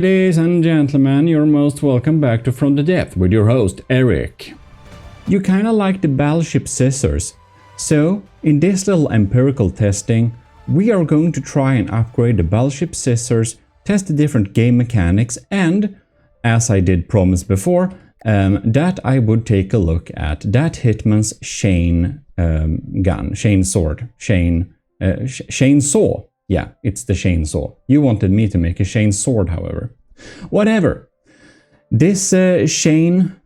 Ladies and gentlemen, you're most welcome back to From the Depth with your host, Eric. You kinda like the Battleship scissors, so in this little empirical testing, we are going to try and upgrade the Battleship scissors, test the different game mechanics, and, as I did promise before, that I would take a look at that Hitman's chain gun, chain sword, chainsaw. Yeah, it's the chainsaw. You wanted me to make a chain sword, however. Whatever. This chain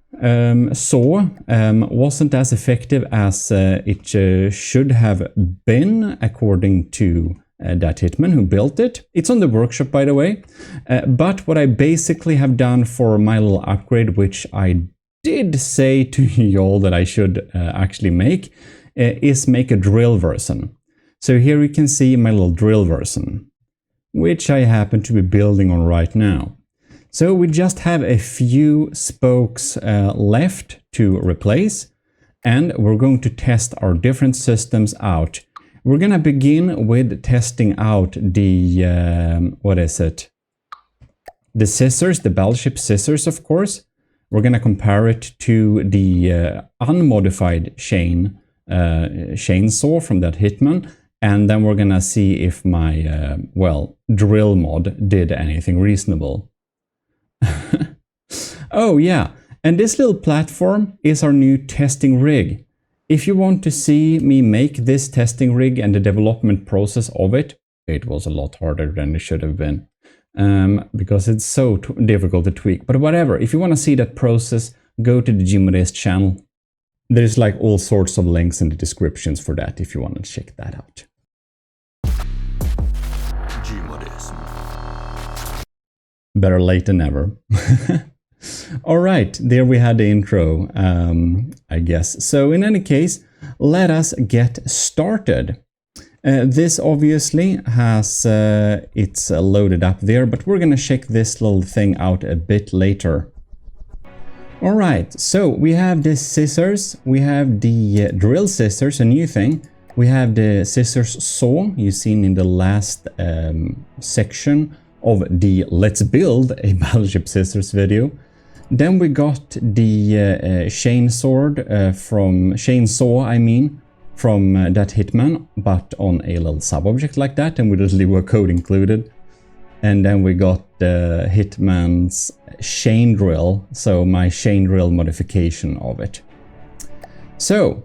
saw wasn't as effective as it should have been, according to that Hitman who built it. It's on the workshop, by the way. But what I basically have done for my little upgrade, which I did say to y'all that I should actually make, is make a drill version. So here you can see my little drill version, which I happen to be building on right now. So we just have a few spokes left to replace, and we're going to test our different systems out. We're gonna begin with testing out the, the scissors, the Battleship scissors, of course. We're gonna compare it to the unmodified chainsaw from that Hitman. And then we're gonna see if my, drill mod did anything reasonable. Oh yeah, and this little platform is our new testing rig. If you want to see me make this testing rig and the development process of it, it was a lot harder than it should have been. Because it's so difficult to tweak. But whatever, if you want to see that process, go to the GMODISM channel. There's like all sorts of links in the descriptions for that if you want to check that out. Better late than never. Alright, there we had the intro, I guess. So in any case, let us get started. This obviously has, it's loaded up there, but we're gonna check this little thing out a bit later. Alright, so we have the scissors, we have the drill scissors, a new thing. We have the scissors saw, you've seen in the last section of the Let's Build a Battleship Scissors video. Then we got the chainsaw from that Hitman, but on a little sub-object like that, and with a Lua code included. And then we got the Hitman's chain drill, so my chain drill modification of it. So,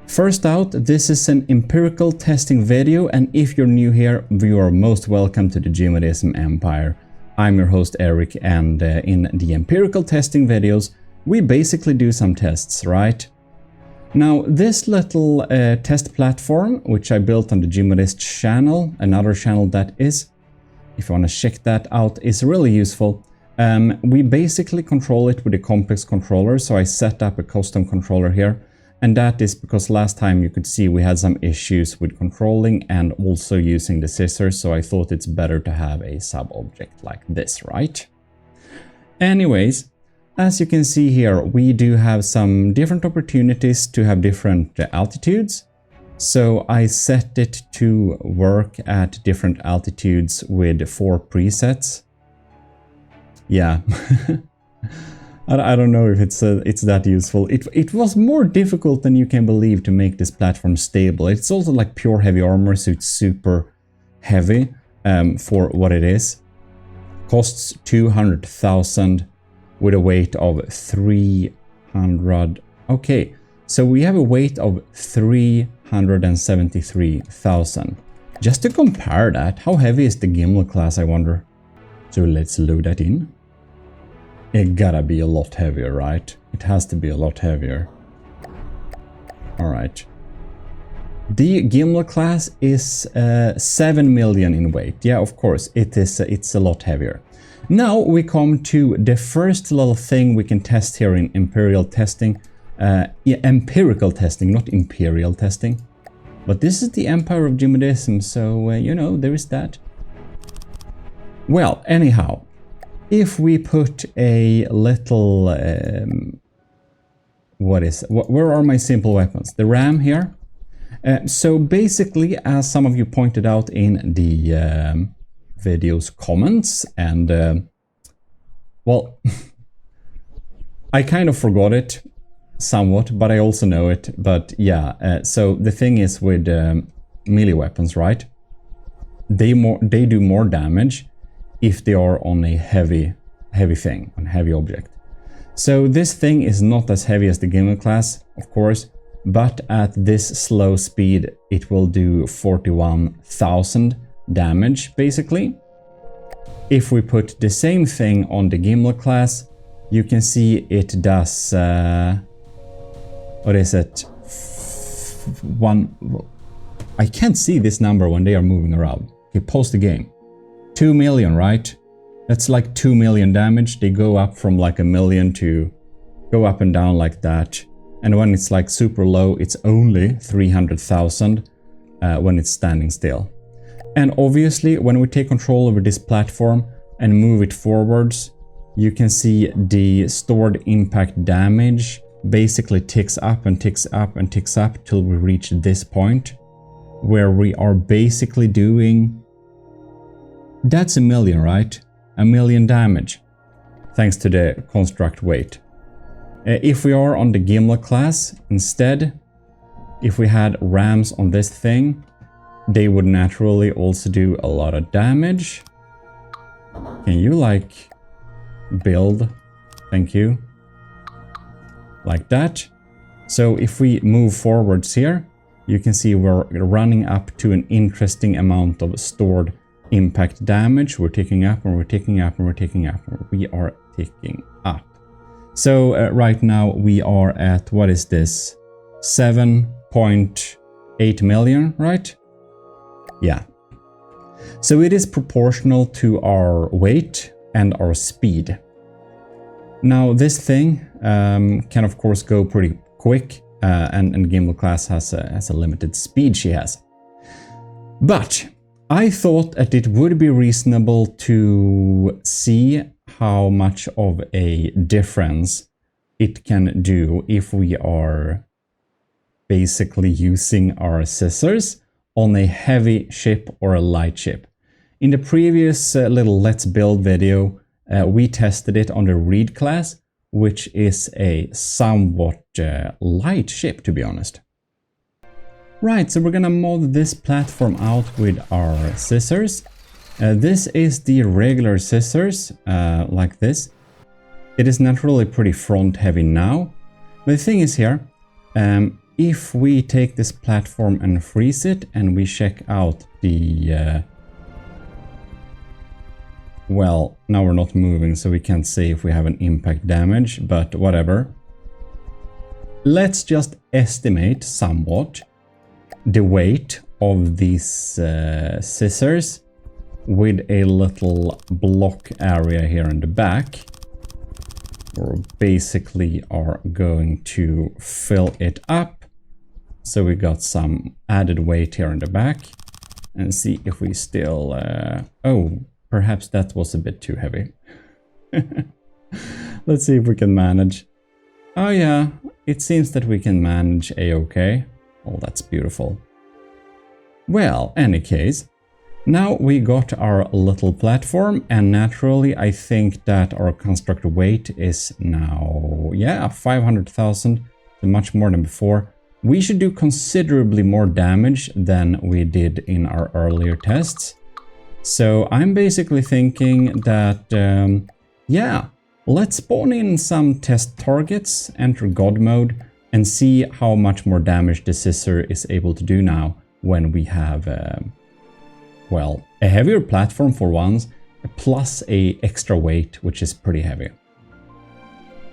first out, this is an empirical testing video, and if you're new here, you are most welcome to the GMODISM Empire. I'm your host Eric, and in the empirical testing videos, we basically do some tests, right? Now, this little test platform, which I built on the GMODISM channel, another channel that is, if you want to check that out, is really useful. We basically control it with a complex controller, so I set up a custom controller here. And that is because last time you could see we had some issues with controlling and also using the scissors, so I thought it's better to have a sub-object like this, right? Anyways, as you can see here, we do have some different opportunities to have different altitudes. So I set it to work at different altitudes with 4 presets. Yeah. I don't know if it's that useful. It was more difficult than you can believe to make this platform stable. It's also like pure heavy armor, so it's super heavy for what it is. Costs 200,000 with a weight of 300. Okay, so we have a weight of 373,000. Just to compare that, how heavy is the Gimli class, I wonder? So let's load that in. It gotta be a lot heavier, right? It has to be a lot heavier. Alright. The Gimli class is 7 million in weight. Yeah, of course, it's a lot heavier. Now we come to the first little thing we can test here in empirical testing. Empirical testing, not imperial testing. But this is the Empire of GMODISM, so, you know, there is that. Well, anyhow. If we put a little, where are my simple weapons? The RAM here. So basically, as some of you pointed out in the video's comments and well, I kind of forgot it somewhat, but I also know it. But yeah, so the thing is with melee weapons, right? They do more damage if they are on a heavy thing, on a heavy object. So this thing is not as heavy as the Gimel class, of course, but at this slow speed, it will do 41,000 damage, basically. If we put the same thing on the Gimel class, you can see it does, what is it? I can't see this number when they are moving around. Okay, pause the game. 2 million, right? That's like 2 million damage. They go up from like 1 million to go up and down like that. And when it's like super low, it's only 300,000 when it's standing still. And obviously, when we take control over this platform and move it forwards, you can see the stored impact damage basically ticks up and ticks up and ticks up till we reach this point where we are basically doing... That's 1 million, right? 1 million damage, thanks to the construct weight. If we are on the Gimel class, instead, if we had rams on this thing, they would naturally also do a lot of damage. Can you, like, build? Thank you. Like that. So if we move forwards here, you can see we're running up to an interesting amount of stored impact damage. We're ticking up and we're ticking up and we're ticking up. We are ticking up. So right now we are at, what is this? 7.8 million, right? Yeah. So it is proportional to our weight and our speed. Now this thing can of course go pretty quick, and Gimel class has a limited speed she has. But I thought that it would be reasonable to see how much of a difference it can do if we are basically using our scissors on a heavy ship or a light ship. In the previous little Let's Build video, we tested it on the Reed class, which is a somewhat light ship, to be honest. Right, so we're gonna mod this platform out with our scissors. This is the regular scissors, like this. It is naturally pretty front heavy now. But the thing is here, if we take this platform and freeze it and we check out the... well, now we're not moving, so we can't see if we have an impact damage, but whatever. Let's just estimate somewhat the weight of these scissors with a little block area here in the back. We basically are going to fill it up. So we got some added weight here in the back. And see if we still... oh, perhaps that was a bit too heavy. Let's see if we can manage. Oh yeah, it seems that we can manage a-okay. Oh, that's beautiful. Well, any case, now we got our little platform, and naturally I think that our construct weight is now, yeah, 500,000, so much more than before. We should do considerably more damage than we did in our earlier tests. So I'm basically thinking that, yeah, let's spawn in some test targets, enter God mode, and see how much more damage the scissor is able to do now when we have, well, a heavier platform for once, plus a extra weight, which is pretty heavy.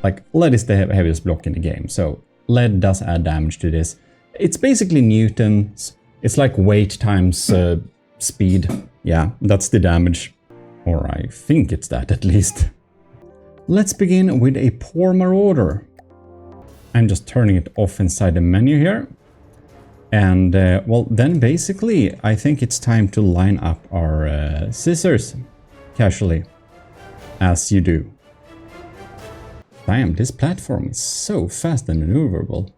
Like, lead is the heaviest block in the game, so lead does add damage to this. It's basically newtons. It's like weight times speed. Yeah, that's the damage. Or I think it's that, at least. Let's begin with a Poor Marauder. I'm just turning it off inside the menu here. And, well, then basically, I think it's time to line up our scissors casually, as you do. Damn, this platform is so fast and maneuverable.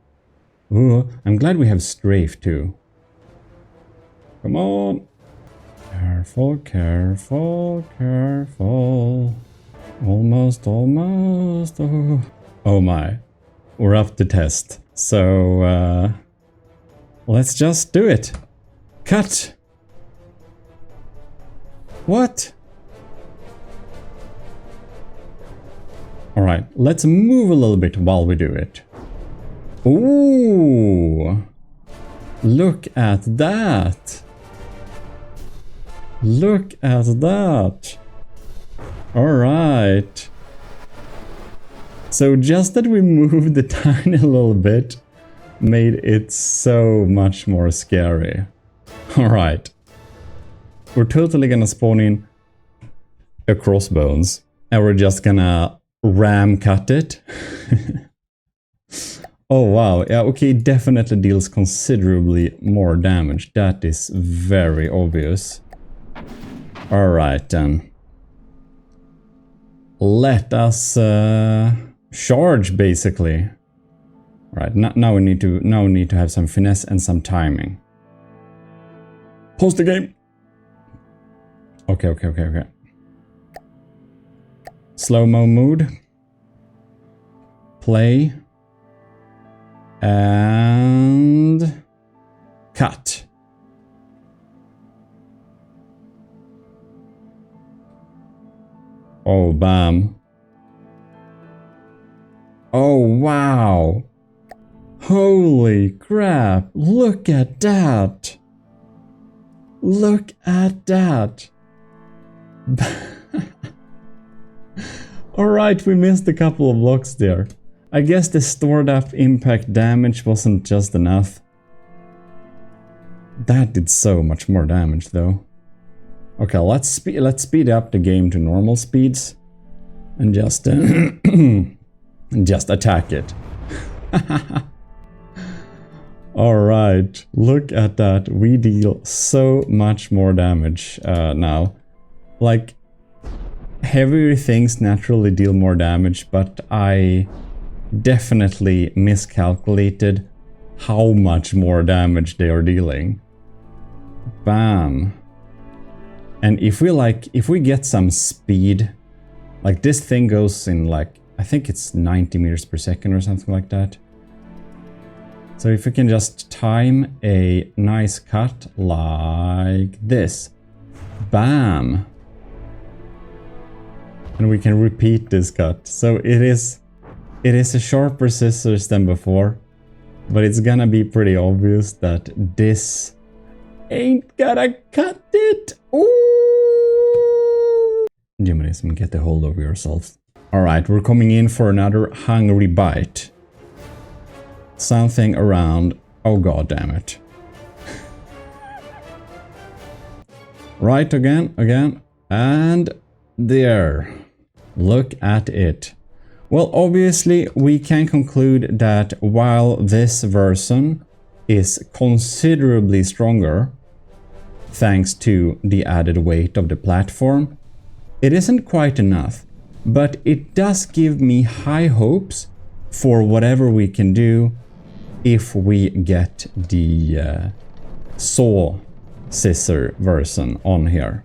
Ooh, I'm glad we have strafe too. Come on. Careful, careful, careful. Almost. Oh my. We're up to test. So, let's just do it. Cut! What? Alright, let's move a little bit while we do it. Ooh! Look at that! Look at that! Alright. So just that we moved the tiny little bit made it so much more scary. Alright. We're totally gonna spawn in a crossbones. And we're just gonna ram cut it. Oh wow, yeah, okay, definitely deals considerably more damage. That is very obvious. Alright then. Let us charge basically. Right, now we need to have some finesse and some timing. Pause the game. Okay. Slow-mo mode. Play. And cut. Oh, bam. Oh, wow. Holy crap. Look at that. Look at that. Alright, we missed a couple of blocks there. I guess the stored up impact damage wasn't just enough. That did so much more damage though. Okay, let's speed up the game to normal speeds and just just attack it. Alright, look at that. We deal so much more damage now. Like, heavier things naturally deal more damage, but I definitely miscalculated how much more damage they are dealing. Bam. And if we get some speed, like this thing goes in like, I think it's 90 meters per second or something like that. So if we can just time a nice cut like this. Bam. And we can repeat this cut. So it is a sharper scissors than before, but it's gonna be pretty obvious that this ain't gonna cut it. Ooh! GMODISM, get a hold of yourself. Alright, we're coming in for another hungry bite. Something around... oh god damn it. Right, again, and there. Look at it. Well, obviously, we can conclude that while this version is considerably stronger, thanks to the added weight of the platform, it isn't quite enough, but it does give me high hopes for whatever we can do if we get the saw scissor version on here.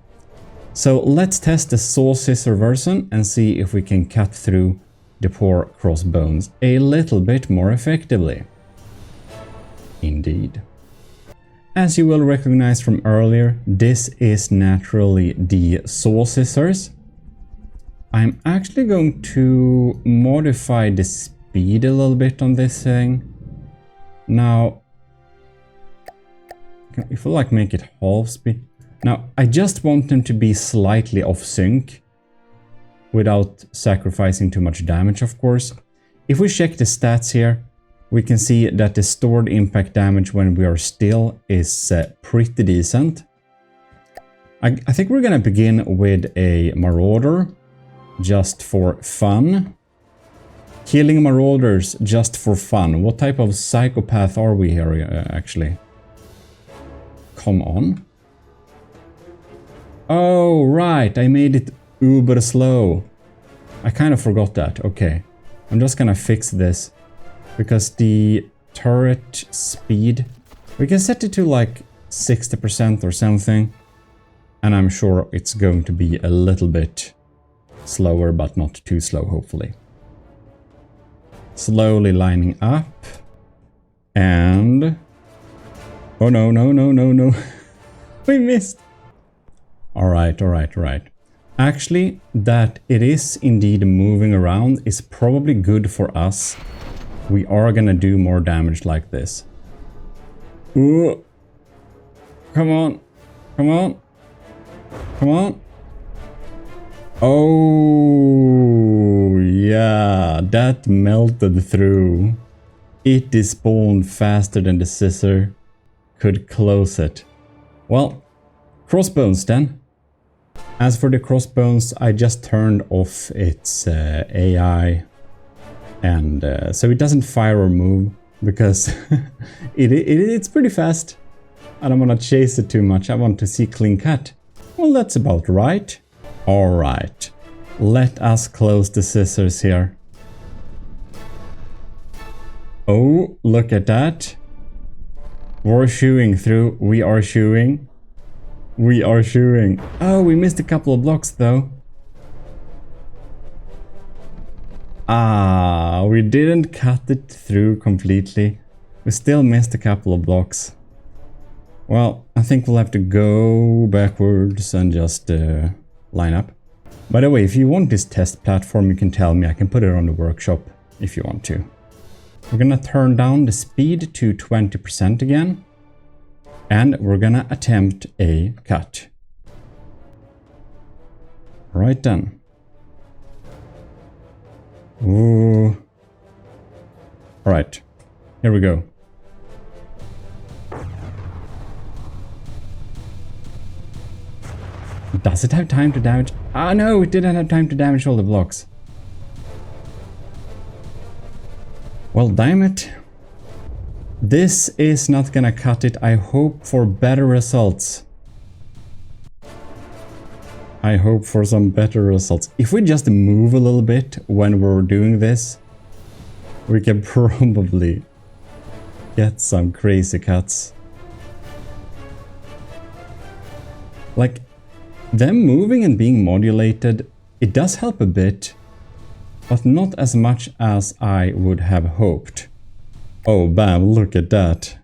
So let's test the saw scissor version and see if we can cut through the poor crossbones a little bit more effectively. Indeed. As you will recognize from earlier, this is naturally the saw scissors. I'm actually going to modify the speed a little bit on this thing. Now, if we like make it half speed. Now, I just want them to be slightly off sync without sacrificing too much damage, of course. If we check the stats here, we can see that the stored impact damage when we are still is pretty decent. I think we're gonna begin with a Marauder, just for fun. Killing Marauders just for fun. What type of psychopath are we here, actually? Come on. Oh, right, I made it uber slow. I kind of forgot that. Okay, I'm just gonna fix this because the turret speed, we can set it to like 60% or something, and I'm sure it's going to be a little bit Slower, but not too slow, hopefully. Slowly lining up. And... oh no, no, no, no, no. We missed. Alright, alright, alright. Actually, that it is indeed moving around is probably good for us. We are gonna do more damage like this. Ooh. Come on. Come on. Come on. Oh, yeah. That melted through. It despawned faster than the scissor could close it. Well, crossbones then. As for the crossbones, I just turned off its AI. And so it doesn't fire or move. Because it's pretty fast. I don't want to chase it too much. I want to see clean cut. Well, that's about right. Alright. Let us close the scissors here. Oh, look at that. We're shooing through. We are shooing. We are shooing. Oh, we missed a couple of blocks though. Ah, we didn't cut it through completely. We still missed a couple of blocks. Well, I think we'll have to go backwards and just line up. By the way, if you want this test platform, you can tell me. I can put it on the workshop if you want to. We're gonna turn down the speed to 20% again. And we're gonna attempt a cut. Right then. Ooh. Alright, here we go. Does it have time to damage? Ah, no, it didn't have time to damage all the blocks. Well, damn it. This is not gonna cut it. I hope for better results. I hope for some better results. If we just move a little bit when we're doing this, we can probably get some crazy cuts. Like, them moving and being modulated, it does help a bit, but not as much as I would have hoped. Oh, bam, look at that.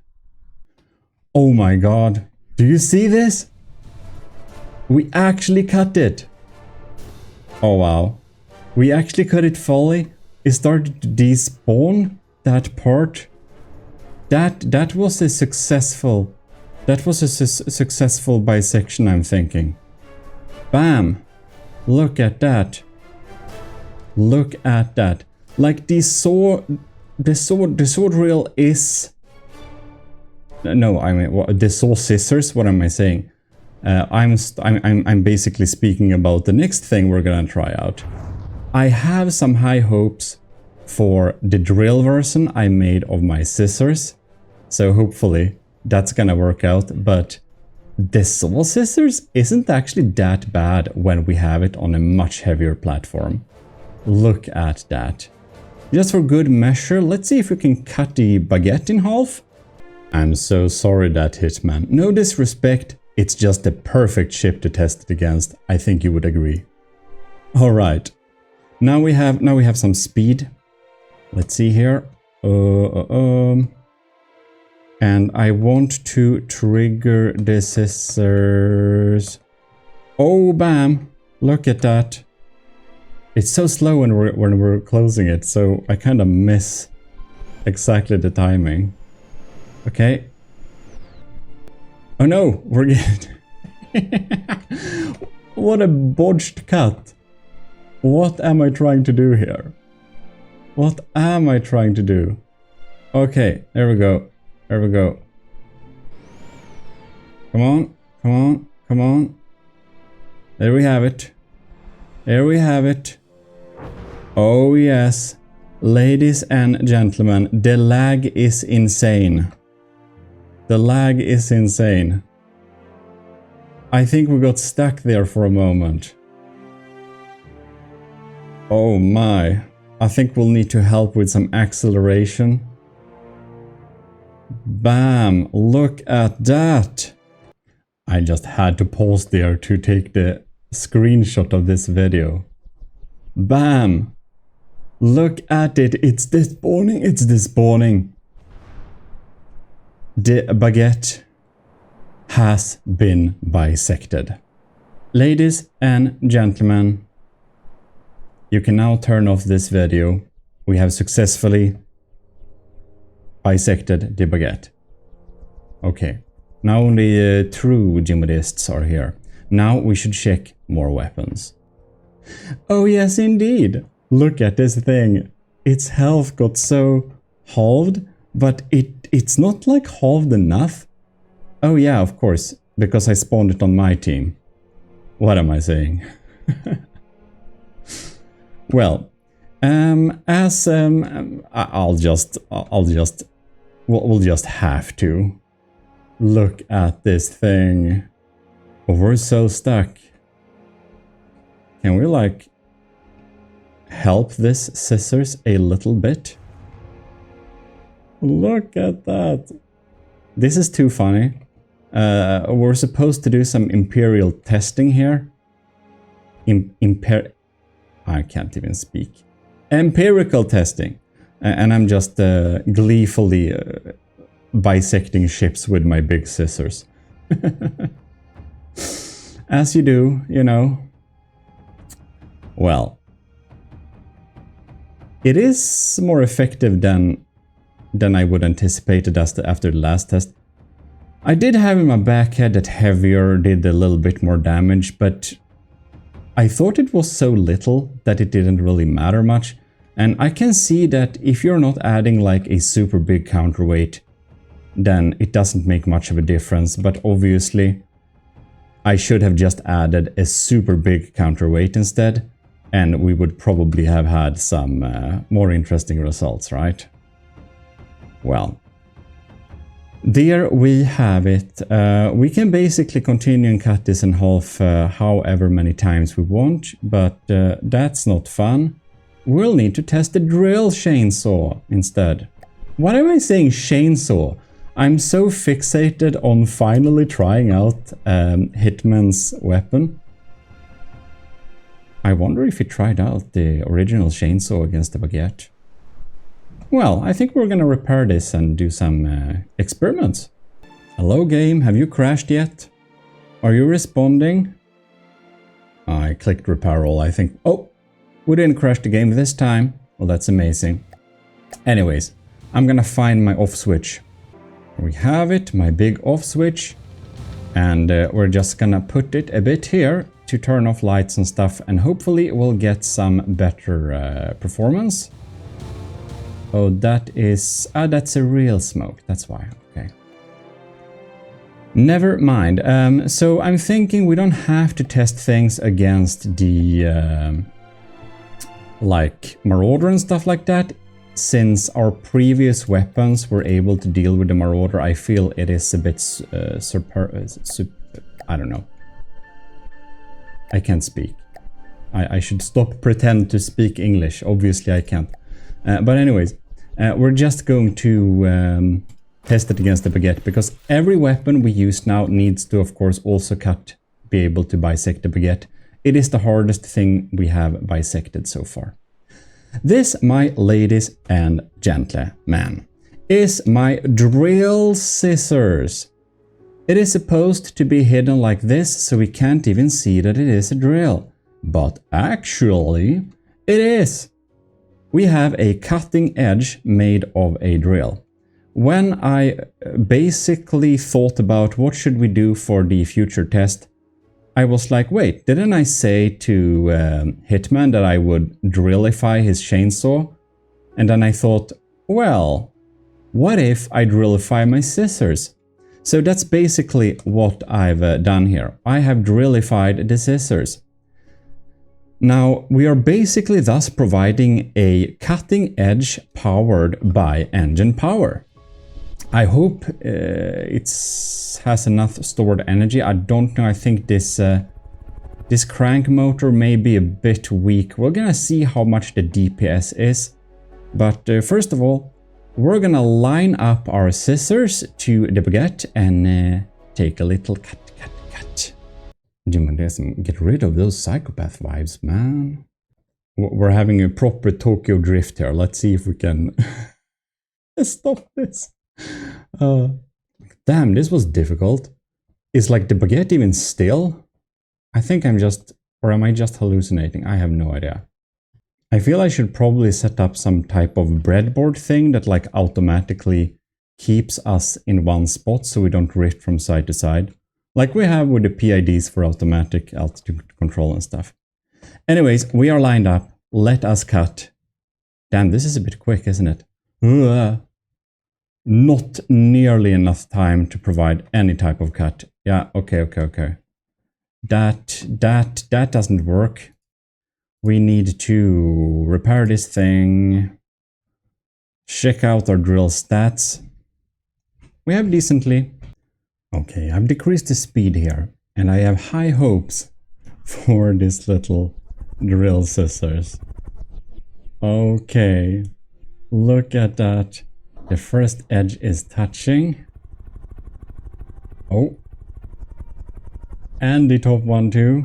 Oh my god. Do you see this? We actually cut it. Oh wow. We actually cut it fully. It started to despawn that part. That was a successful. That was a successful bisection, I'm thinking. Bam. Look at that. Look at that. Like the sword reel is. No, I mean the saw scissors. What am I saying? I'm basically speaking about the next thing we're gonna try out. I have some high hopes for the drill version I made of my scissors, so hopefully that's gonna work out. But the saw scissors isn't actually that bad when we have it on a much heavier platform. Look at that. Just for good measure, let's see if we can cut the baguette in half. I'm so sorry that Hitman. No disrespect. It's just the perfect ship to test it against. I think you would agree. All right. Now we have some speed. Let's see here. And I want to trigger the scissors. Oh, bam. Look at that. It's so slow when we're closing it, so I kind of miss exactly the timing. Okay. Oh no, we're getting... What a botched cut. What am I trying to do here? What am I trying to do? Okay, there we go. There we go. Come on, come on, come on. There we have it. There we have it. Oh yes. Ladies and gentlemen, the lag is insane. The lag is insane. I think we got stuck there for a moment. Oh my. I think we'll need to help with some acceleration. Bam! Look at that! I just had to pause there to take the screenshot of this video. Bam! Look at it, it's despawning, it's despawning. The baguette has been bisected. Ladies and gentlemen, you can now turn off this video. We have successfully bisected the baguette. Okay, now only true GMODists are here. Now we should check more weapons. Oh yes, indeed. Look at this thing. Its health got so halved, but it's not like halved enough. Oh yeah, of course, because I spawned it on my team. What am I saying? Well, we'll just have to look at this thing. Oh, we're so stuck. Can we like help this scissors a little bit? Look at that. This is too funny. We're supposed to do some Imperial testing here. I can't even speak. Empirical testing. And I'm just gleefully bisecting ships with my big scissors. As you do, you know. Well, it is more effective than I would anticipate it after the last test. I did have in my backhead that heavier did a little bit more damage, but I thought it was so little that it didn't really matter much. And I can see that if you're not adding like a super big counterweight, then it doesn't make much of a difference. But obviously, I should have just added a super big counterweight instead, and we would probably have had some more interesting results, right? Well, there we have it. We can basically continue and cut this in half however many times we want, but that's not fun. We'll need to test the drill chainsaw instead. Why am I saying chainsaw? I'm so fixated on finally trying out Hitman's weapon. I wonder if he tried out the original chainsaw against the baguette. Well, I think we're gonna repair this and do some experiments. Hello game, have you crashed yet? Are you responding? I clicked repair all, I think. Oh, we didn't crash the game this time. Well, that's amazing. Anyways, I'm gonna find my off switch. We have it, my big off switch. And we're just gonna put it a bit here to turn off lights and stuff. And hopefully we'll get some better performance. Oh, that is... that's a real smoke. That's why. Okay. Never mind. So I'm thinking we don't have to test things against the... like Marauder and stuff like that. Since our previous weapons were able to deal with the Marauder, I feel it is a bit I don't know. I can't speak. I should stop pretend to speak English. Obviously I can't. But anyways, we're just going to test it against the baguette, because every weapon we use now needs to, of course, also be able to bisect the baguette. It is the hardest thing we have bisected so far. This, my ladies and gentlemen, is my drill scissors. It is supposed to be hidden like this, so we can't even see that it is a drill. But actually, it is. We have a cutting edge made of a drill. When I basically thought about what should we do for the future test, I was like, wait, didn't I say to Hitman that I would drillify his chainsaw? And then I thought, well, what if I drillify my scissors? So that's basically what I've done here. I have drillified the scissors. Now, we are basically thus providing a cutting edge powered by engine power. I hope it has enough stored energy. I don't know, I think this crank motor may be a bit weak. We're gonna see how much the DPS is. But first of all, we're gonna line up our scissors to the baguette and take a little cut. GMODISM, get rid of those psychopath vibes, man. We're having a proper Tokyo drift here. Let's see if we can stop this. Damn, this was difficult. Is like the baguette even still? I think I'm just... Or am I just hallucinating? I have no idea. I feel I should probably set up some type of breadboard thing that like automatically keeps us in one spot so we don't drift from side to side. Like we have with the PIDs for automatic altitude control and stuff. Anyways, we are lined up. Let us cut. Damn, this is a bit quick, isn't it? Not nearly enough time to provide any type of cut. Yeah, okay. That doesn't work. We need to repair this thing. Check out our drill stats. We have decently. Okay, I've decreased the speed here, and I have high hopes for this little drill scissors. Okay, look at that. The first edge is touching. Oh. And the top one too.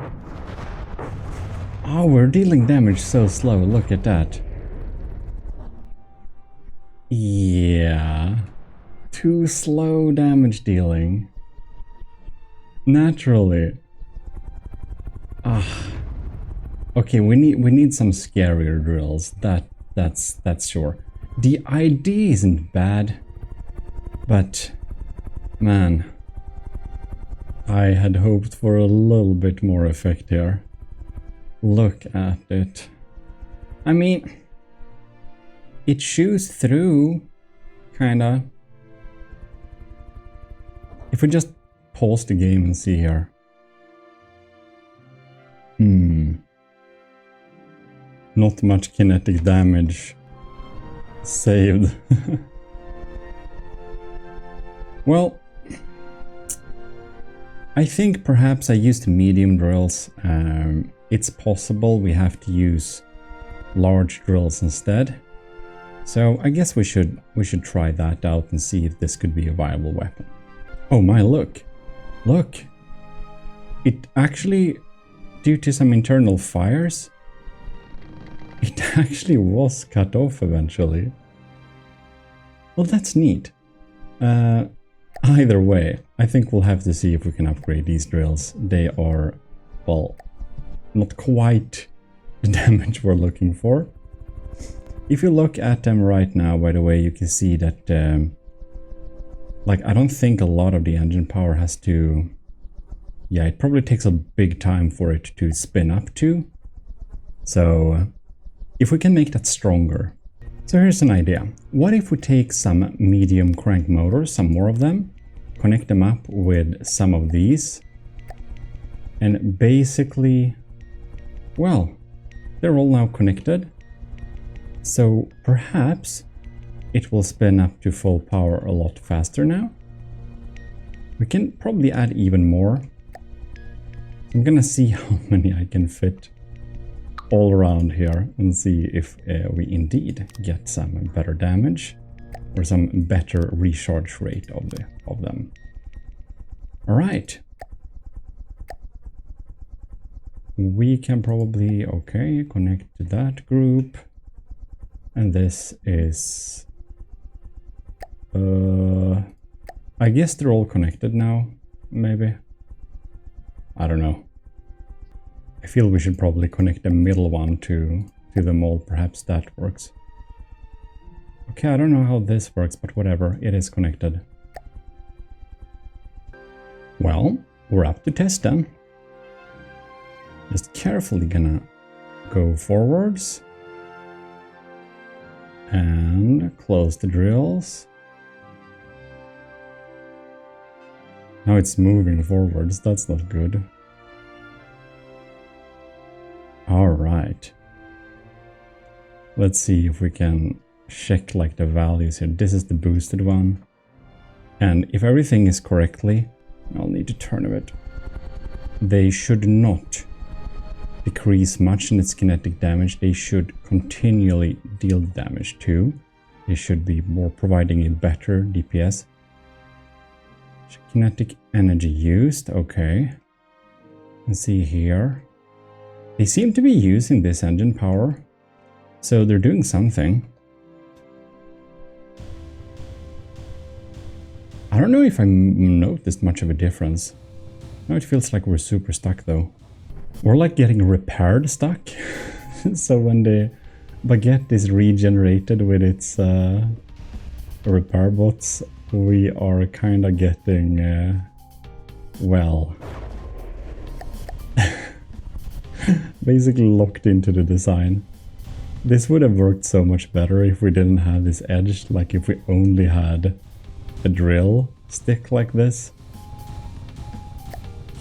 Oh, we're dealing damage so slow. Look at that. Yeah. Too slow damage dealing. Naturally. Okay, we need some scarier drills. That's sure. The idea isn't bad, but man, I had hoped for a little bit more effect here. Look at it. I mean, it shoots through, kinda. If we just pause the game and see here. Not much kinetic damage saved. Well, I think perhaps I used medium drills. It's possible we have to use large drills instead. So I guess we should try that out and see if this could be a viable weapon. Oh my, look! Look! It actually, due to some internal fires, it actually was cut off eventually. Well, that's neat. Either way, I think we'll have to see if we can upgrade these drills. They are, well, not quite the damage we're looking for. If you look at them right now, by the way, you can see that, like, I don't think a lot of the engine power has to... Yeah, it probably takes a big time for it to spin up to. So, if we can make that stronger. So here's an idea. What if we take some medium crank motors, some more of them, connect them up with some of these, and basically, well, they're all now connected. So perhaps it will spin up to full power a lot faster now. We can probably add even more. I'm gonna see how many I can fit all around here and see if we indeed get some better damage or some better recharge rate of them. All right. We can probably, okay, connect to that group. And this is... I guess they're all connected now, maybe. I don't know. I feel we should probably connect the middle one to them all. Perhaps that works. Okay, I don't know how this works, but whatever. It is connected. Well, we're up to test then. Just carefully gonna go forwards. And close the drills. Now it's moving forwards. That's not good. Alright. Let's see if we can check like the values here. This is the boosted one. And if everything is correctly, I'll need to turn a bit. They should not decrease much in its kinetic damage. They should continually deal damage too. They should be more providing a better DPS. Kinetic energy used, okay. And see here. They seem to be using this engine power, so they're doing something. I don't know if I noticed much of a difference. Now it feels like we're super stuck though. We're like getting repaired stuck. So when the baguette is regenerated with its repair bots, we are kind of getting, well, basically locked into the design. This would have worked so much better if we didn't have this edge, like if we only had a drill stick like this.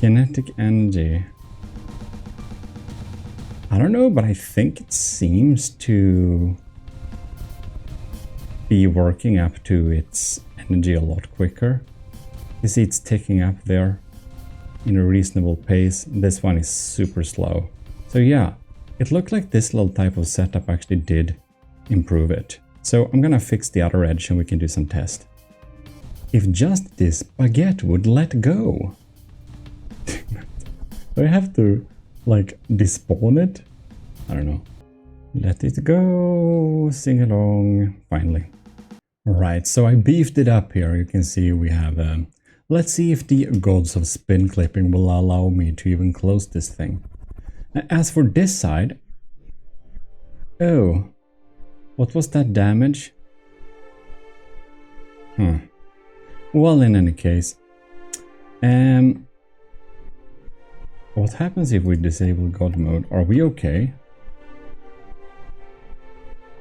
Kinetic energy. I don't know, but I think it seems to be working up to its energy a lot quicker. You see it's ticking up there in a reasonable pace. This one is super slow. So yeah, it looked like this little type of setup actually did improve it. So I'm gonna fix the other edge and we can do some test. If just this baguette would let go. Do I have to like despawn it? I don't know. Let it go, sing along, finally. Alright, so I beefed it up here. You can see we have, let's see if the gods of spin clipping will allow me to even close this thing. As for this side, oh, what was that damage? Well, in any case, what happens if we disable God mode? Are we okay?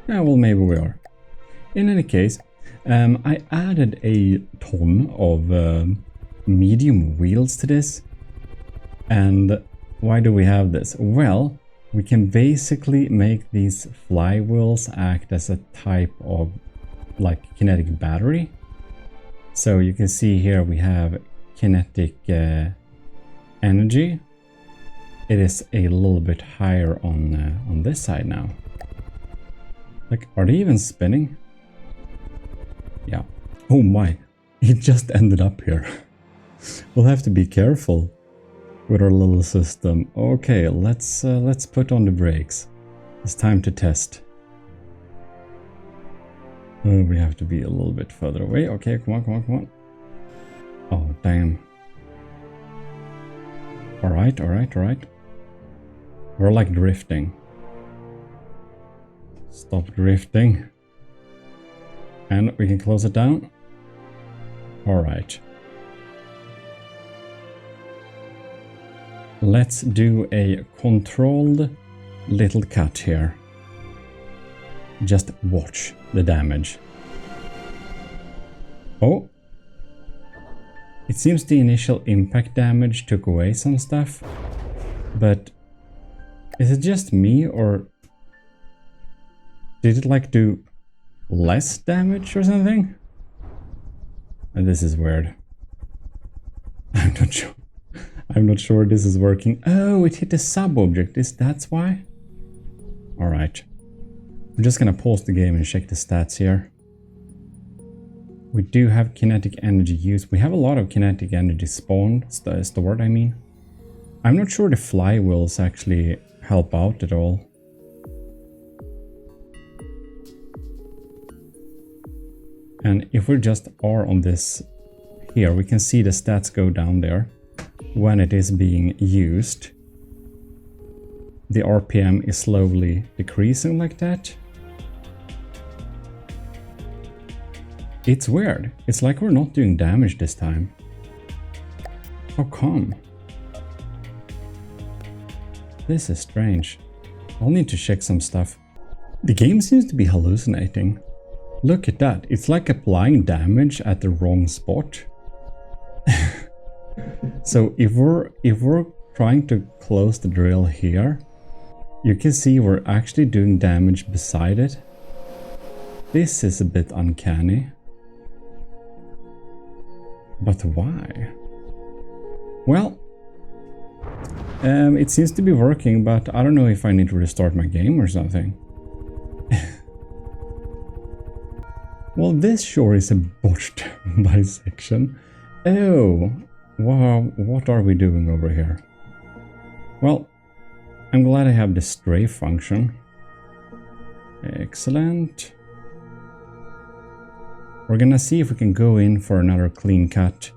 Yeah, well, maybe we are. In any case, I added a ton of medium wheels to this. And why do we have this? Well, we can basically make these flywheels act as a type of like kinetic battery. So you can see here we have kinetic energy. It is a little bit higher on this side now. Like, are they even spinning? Yeah. Oh my, it just ended up here. We'll have to be careful with our little system. Okay, let's put on the brakes. It's time to test. Oh, we have to be a little bit further away. Okay, come on, come on, come on. Oh, damn. Alright, alright, alright. We're like drifting. Stop drifting. And we can close it down. Alright. Let's do a controlled little cut here. Just watch the damage. Oh! It seems the initial impact damage took away some stuff. But is it just me, or did it like do less damage or something? And this is weird. I'm not sure. I'm not sure this is working. Oh, it hit a sub-object. That's why? Alright. I'm just gonna pause the game and check the stats here. We do have kinetic energy used. We have a lot of kinetic energy spawned, stored, I mean. I'm not sure the flywheels actually help out at all. And if we just are on this here, we can see the stats go down there when it is being used. The RPM is slowly decreasing like that. It's weird. It's like we're not doing damage this time. How come? This is strange. I'll need to check some stuff. The game seems to be hallucinating. Look at that. It's like applying damage at the wrong spot. So if we're trying to close the drill here, you can see we're actually doing damage beside it. This is a bit uncanny. But why? Well, it seems to be working, but I don't know if I need to restart my game or something. Well, this sure is a botched bisection. Oh, wow, what are we doing over here? Well, I'm glad I have the strafe function. Excellent. We're gonna see if we can go in for another clean cut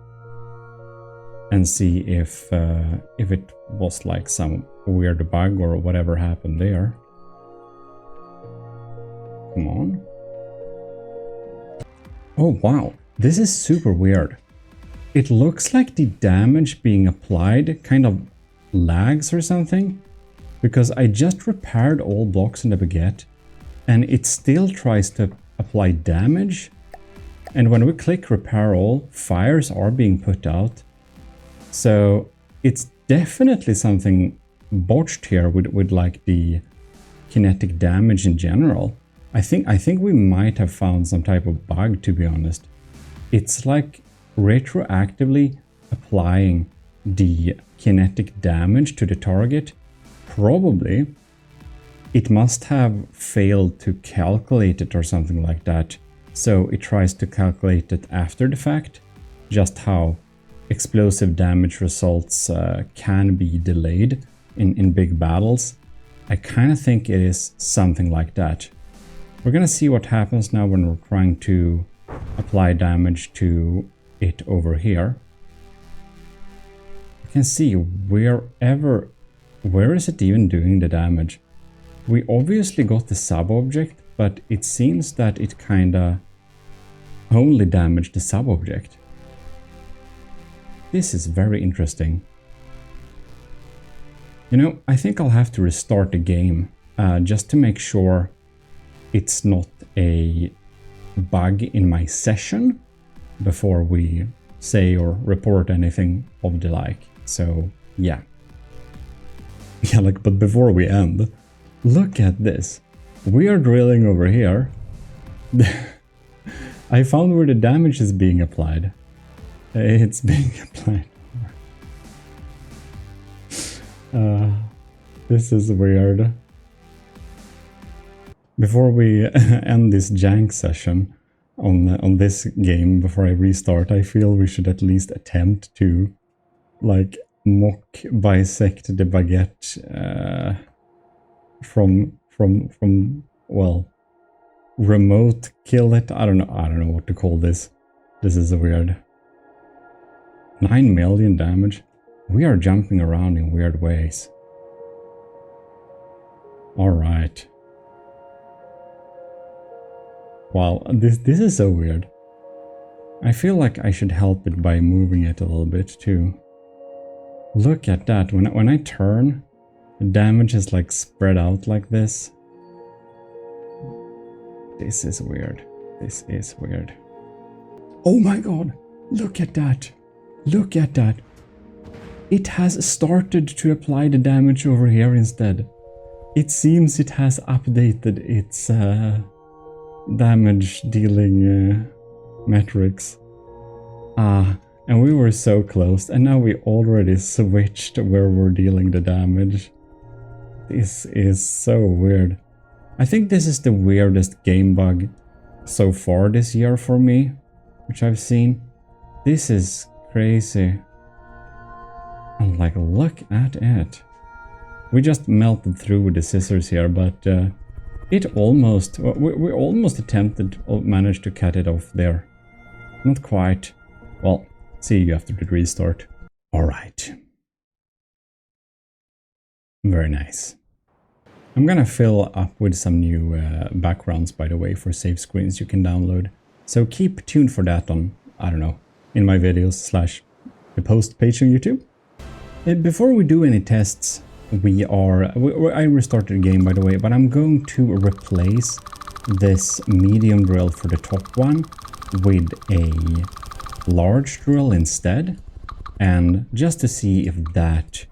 and see if it was like some weird bug or whatever happened there. Come on. Oh wow, this is super weird. It looks like the damage being applied kind of lags or something, because I just repaired all blocks in the baguette and it still tries to apply damage. And when we click repair all, fires are being put out. So it's definitely something botched here with like the kinetic damage in general. I think we might have found some type of bug, to be honest. It's like retroactively applying the kinetic damage to the target. Probably it must have failed to calculate it or something like that. So it tries to calculate it after the fact, just how explosive damage results can be delayed in big battles. I kind of think it is something like that. We're gonna see what happens now when we're trying to apply damage to it over here. You can see where is it even doing the damage? We obviously got the sub-object, but it seems that it kinda only damaged the sub-object. This is very interesting. You know, I think I'll have to restart the game just to make sure it's not a bug in my session before we say or report anything of the like. So yeah. Yeah, like, but before we end, look at this. We are drilling over here. I found where the damage is being applied. It's being applied. This is weird. Before we end this jank session on this game, before I restart, I feel we should at least attempt to like mock bisect the baguette from well, remote kill it. I don't know what to call this. This is weird. 9 million damage. We are jumping around in weird ways. All right. Wow, this is so weird. I feel like I should help it by moving it a little bit too. Look at that. When I turn, the damage is like spread out like this. This is weird. This is weird. Oh my god! Look at that! Look at that! It has started to apply the damage over here instead. It seems it has updated its damage dealing metrics. And we were so close, and now we already switched where we're dealing the damage. This is so weird. I think this is the weirdest game bug so far this year for me, which I've seen. This is crazy. And like, look at it. We just melted through with the scissors here, but it almost, we almost attempted, managed to cut it off there. Not quite. Well, see you after the restart. All right. Very nice. I'm gonna fill up with some new backgrounds, by the way, for save screens you can download. So keep tuned for that on, I don't know, in my videos / the post page on YouTube. Before we do any tests, I restarted the game, by the way, but I'm going to replace this medium drill for the top one with a large drill instead, and just to see if that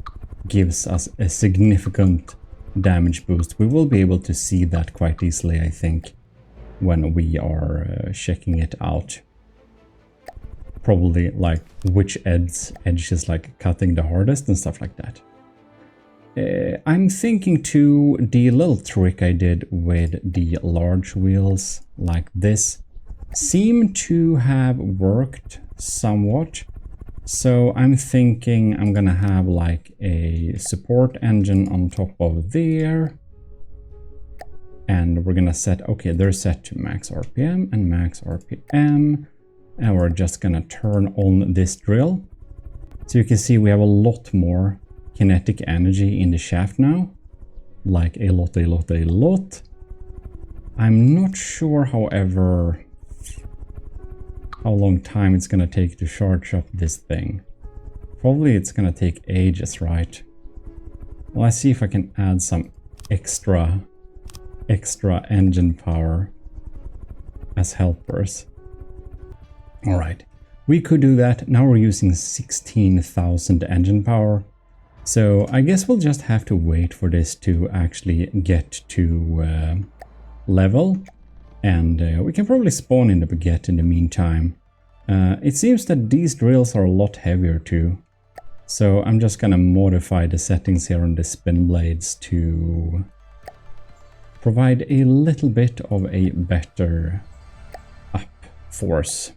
gives us a significant damage boost. We will be able to see that quite easily, I think, when we are checking it out. Probably like which edge is like cutting the hardest and stuff like that. I'm thinking too, the little trick I did with the large wheels like this seem to have worked somewhat. So I'm thinking I'm gonna have like a support engine on top of there. And we're gonna set, okay, they're set to max RPM and max RPM. And we're just gonna turn on this drill. So you can see we have a lot more kinetic energy in the shaft now. Like a lot. I'm not sure, however, how long time it's gonna take to charge up this thing. Probably it's gonna take ages, right? Well, let's see if I can add some extra engine power as helpers. All right, we could do that. Now we're using 16,000 engine power. So I guess we'll just have to wait for this to actually get to level. And we can probably spawn in the baguette in the meantime. It seems that these drills are a lot heavier too. So I'm just gonna modify the settings here on the spin blades to provide a little bit of a better up force.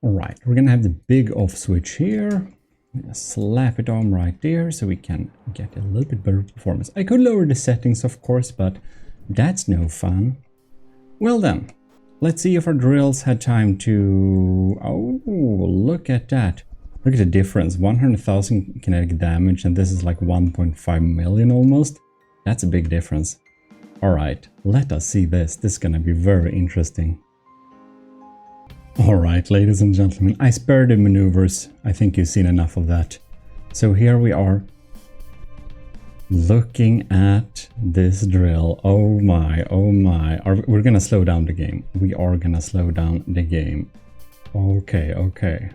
Alright, we're gonna have the big off switch here. Slap it on right there so we can get a little bit better performance. I could lower the settings, of course, but that's no fun. Well then, let's see if our drills had time to... Oh, look at that. Look at the difference. 100,000 kinetic damage, and this is like 1.5 million almost. That's a big difference. Alright, let us see this. This is gonna be very interesting. Alright, ladies and gentlemen, I spared the maneuvers. I think you've seen enough of that. So here we are, looking at this drill. Oh my, oh my. We're gonna slow down the game. We are gonna slow down the game. Okay, okay.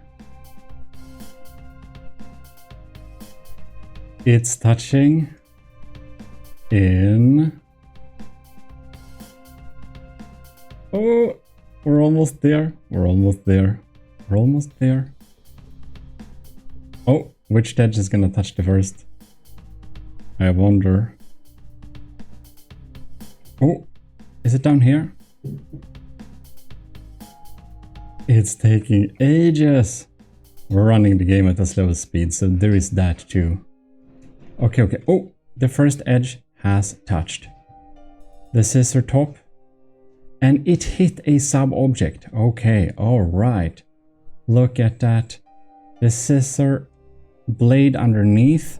It's touching in... Oh, we're almost there. We're almost there. We're almost there. Oh, which edge is gonna touch the first? I wonder. Oh, is it down here? It's taking ages. We're running the game at the slowest speed, so there is that too. Okay, okay. Oh, the first edge has touched the scissor top. And it hit a sub-object. Okay, alright. Look at that. The scissor blade underneath.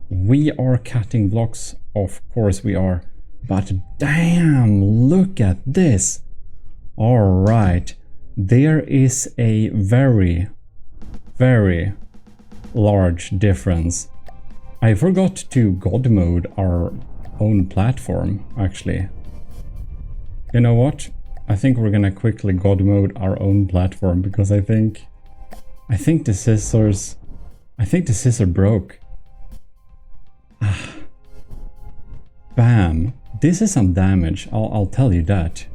We are cutting blocks. Of course we are. But damn, look at this. Alright. There is a very, very large difference. I forgot to God mode our own platform, actually. You know what? I think we're gonna quickly God mode our own platform because I think the scissors... I think the scissor broke. Ah. Bam. This is some damage, I'll tell you that.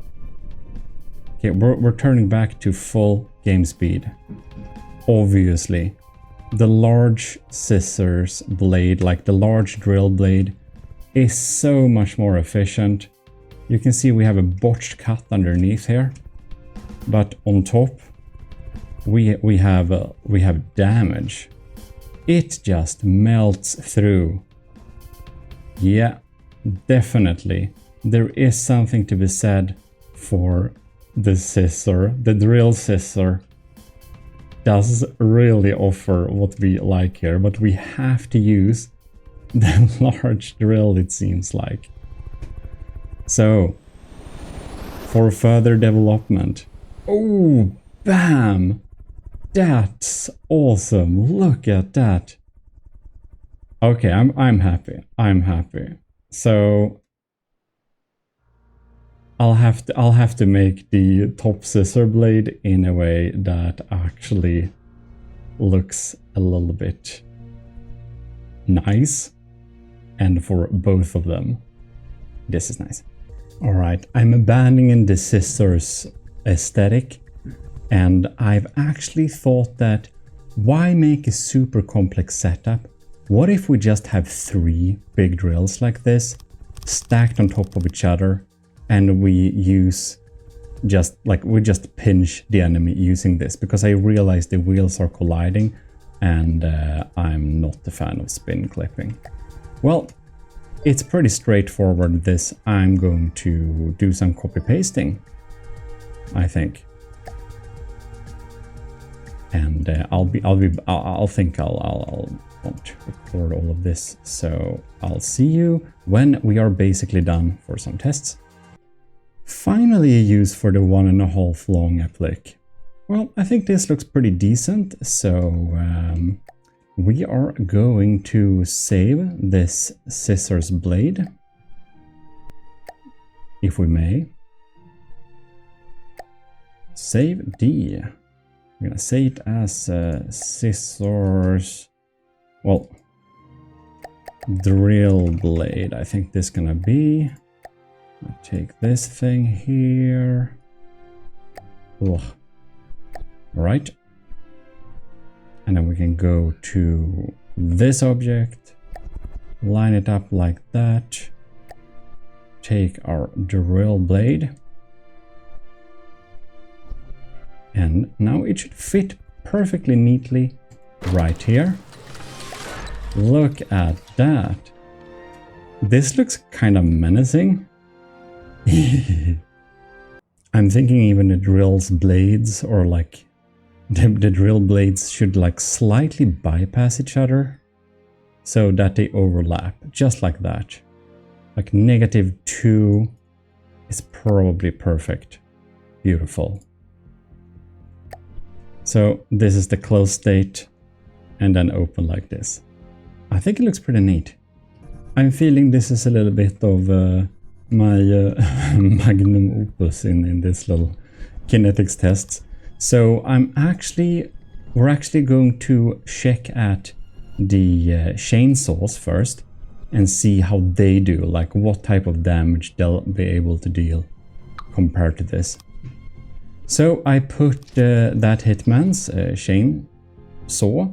Okay, we're turning back to full game speed. Obviously. The large scissors blade, like the large drill blade, is so much more efficient. You can see we have a botched cut underneath here, but on top we have damage. It just melts through. Yeah, definitely. There is something to be said for the scissor. The drill scissor does really offer what we like here, but we have to use the large drill, it seems like. So, for further development. Oh, bam! That's awesome. Look at that. Okay, I'm happy. I'm happy. So I'll have to make the top scissor blade in a way that actually looks a little bit nice. And for both of them, this is nice. Alright, I'm abandoning the scissors aesthetic, and I've actually thought that why make a super complex setup? What if we just have 3 big drills like this, stacked on top of each other, and we use just like we just pinch the enemy using this, because I realize the wheels are colliding and I'm not a fan of spin clipping. Well, it's pretty straightforward this. I'm going to do some copy pasting, I think. And I'll think I'll want to record all of this. So I'll see you when we are basically done for some tests. Finally a use for the 1.5 long applique. Well, I think this looks pretty decent. So we are going to save this scissors blade, if we may. Save D. I'm gonna say it as scissors, well, drill blade. I think this is gonna be. I'll take this thing here. Ugh. All right. And then we can go to this object, line it up like that, take our drill blade, and now it should fit perfectly neatly right here. Look at that. This looks kind of menacing. I'm thinking even the drill's blades, or like the drill blades should like slightly bypass each other so that they overlap, just like that. Like -2 is probably perfect. Beautiful. So this is the close state, and then open like this. I think it looks pretty neat. I'm feeling this is a little bit of my magnum opus in this little kinetics tests. So we're actually going to check at the chainsaws first and see how they do, like what type of damage they'll be able to deal compared to this. So I put that Hitman's chainsaw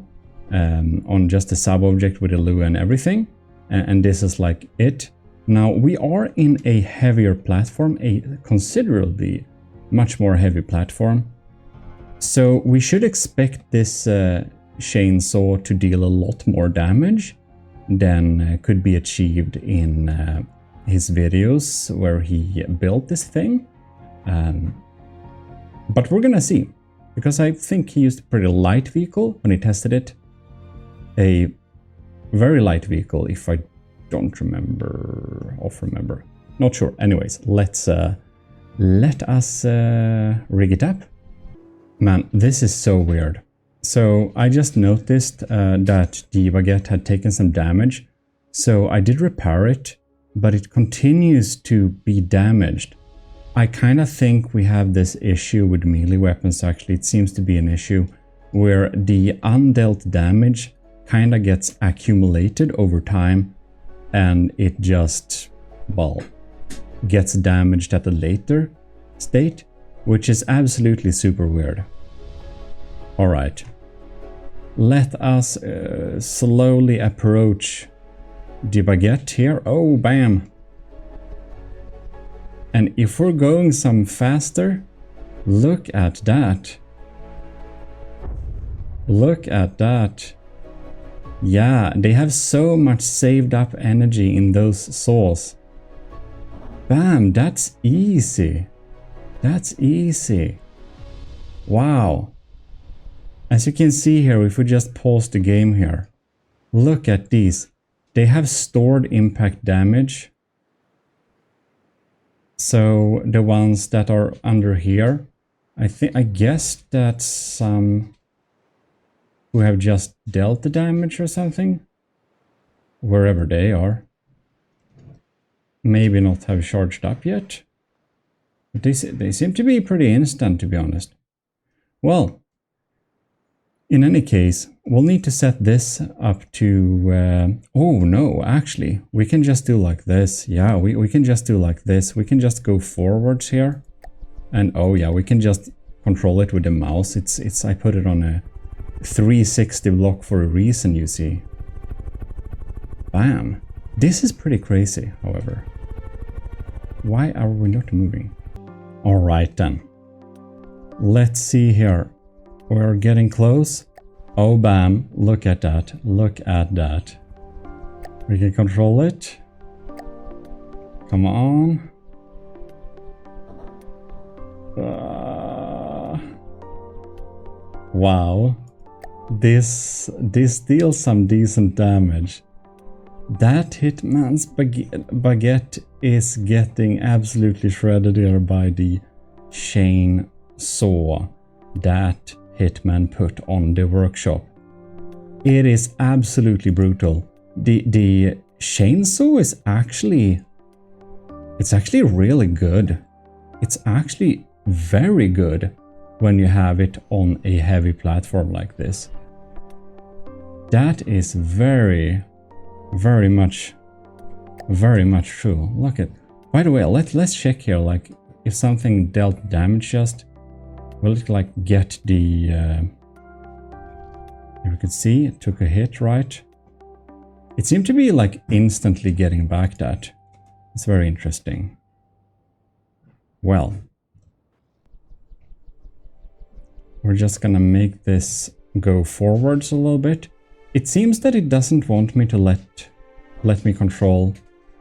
on just a sub-object with a Lua and everything, and this is like it. Now we are in a heavier platform, a considerably much more heavy platform. So we should expect this chainsaw to deal a lot more damage than could be achieved in his videos where he built this thing. But we're gonna see, because I think he used a pretty light vehicle when he tested it. A very light vehicle, if I don't remember, not sure. Anyways, let us rig it up. Man, this is so weird. So I just noticed that the baguette had taken some damage. So I did repair it, but it continues to be damaged. I kind of think we have this issue with melee weapons. Actually, it seems to be an issue where the undealt damage kind of gets accumulated over time, and it just, well, gets damaged at a later state, which is absolutely super weird. All right, let us slowly approach the baguette here. Oh, bam. And if we're going some faster, look at that. Look at that. Yeah, they have so much saved up energy in those saws. Bam, that's easy. That's easy. Wow. As you can see here, if we just pause the game here, look at these. They have stored impact damage. So the ones that are under here, I guess that's some who have just dealt the damage or something, wherever they are. Maybe not have charged up yet, but they seem to be pretty instant, to be honest. Well, in any case, we'll need to set this up to... oh no, actually, we can just do like this. Yeah, we can just do like this. We can just go forwards here. And oh yeah, we can just control it with the mouse. I put it on a 360 block for a reason, you see. Bam. This is pretty crazy, however. Why are we not moving? Alright then. Let's see here. We're getting close. Oh bam, look at that. Look at that. We can control it. Come on. Wow. This deals some decent damage. That Hitman's baguette is getting absolutely shredded here by the chainsaw that Hitman put on the workshop. It is absolutely brutal. The chainsaw is actually... It's actually really good. It's actually very good when you have it on a heavy platform like this. That is very much true. Look at... By the way, let's check here, like, if something dealt damage just... Will it, like, get the... If you could see, it took a hit, right? It seemed to be, like, instantly getting back that. It's very interesting. Well. We're just gonna make this go forwards a little bit. It seems that it doesn't want me to let me control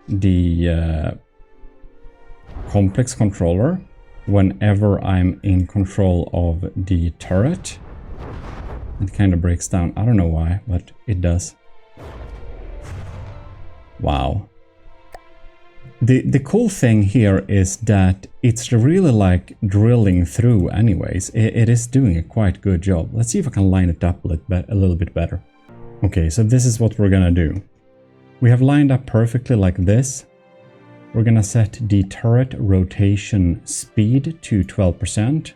the complex controller whenever I'm in control of the turret. It kind of breaks down. I don't know why, but it does. Wow. The cool thing here is that it's really like drilling through anyways. It is doing a quite good job. Let's see if I can line it up a little bit better. Okay, so this is what we're gonna do. We have lined up perfectly like this. We're gonna set the turret rotation speed to 12%.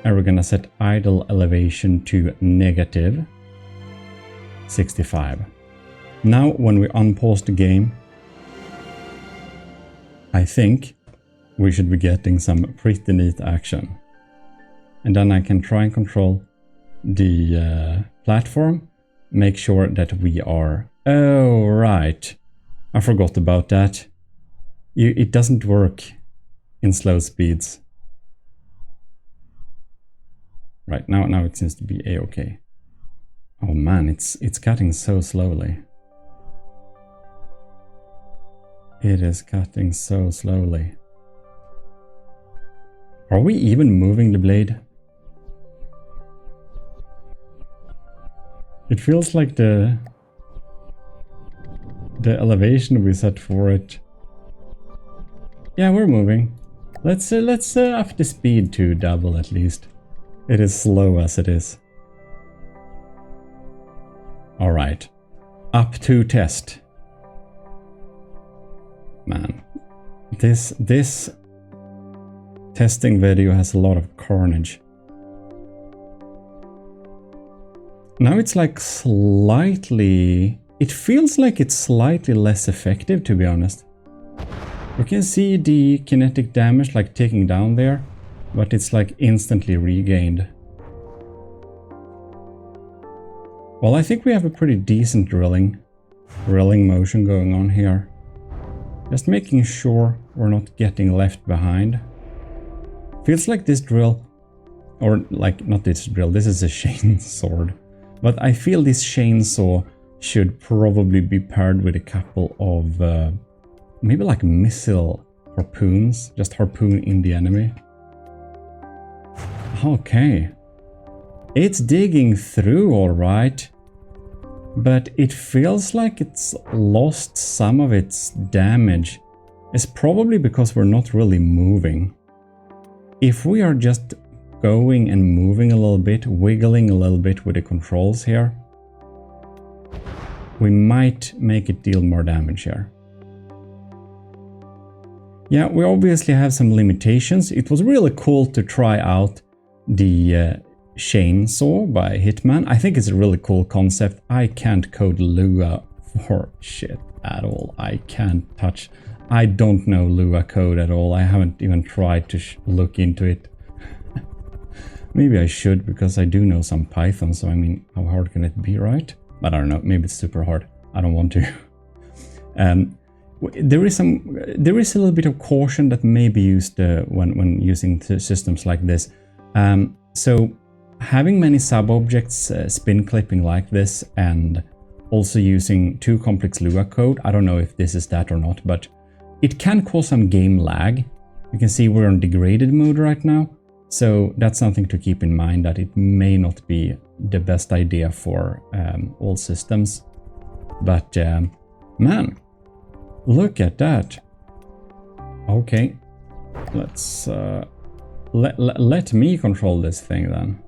And we're gonna set idle elevation to negative 65. Now, when we unpause the game, I think we should be getting some pretty neat action. And then I can try and control the platform. Make sure that we are... Oh, right. I forgot about that. It doesn't work in slow speeds. Right, now it seems to be a-okay. Oh man, it's cutting so slowly. It is cutting so slowly. Are we even moving the blade? It feels like the elevation we set for it. Yeah, we're moving. Let's up the speed to double at least. It is slow as it is. All right, up to test. Man, this testing video has a lot of carnage. Now it's like slightly... It feels like it's slightly less effective, to be honest. You can see the kinetic damage like taking down there, but it's like instantly regained. Well, I think we have a pretty decent drilling motion going on here. Just making sure we're not getting left behind. Feels like this drill, or like not this drill, this is a chainsaw. But I feel this chainsaw should probably be paired with a couple of maybe like missile harpoons, just harpoon in the enemy. Okay. It's digging through all right, but it feels like it's lost some of its damage. It's probably because we're not really moving. If we are just going and moving a little bit, wiggling a little bit with the controls here, we might make it deal more damage here. Yeah, we obviously have some limitations. It was really cool to try out the chainsaw by Hitman. I think it's a really cool concept. I can't code Lua for shit at all. I can't touch... I don't know Lua code at all. I haven't even tried to look into it. Maybe I should, because I do know some Python, so I mean, how hard can it be, right? But I don't know, maybe it's super hard. I don't want to. there is a little bit of caution that may be used when using systems like this. So having many sub-objects spin clipping like this, and also using too complex Lua code, I don't know if this is that or not, but it can cause some game lag. You can see we're on degraded mode right now, so that's something to keep in mind, that it may not be the best idea for all systems. But man, look at that. Okay, let's let me control this thing then.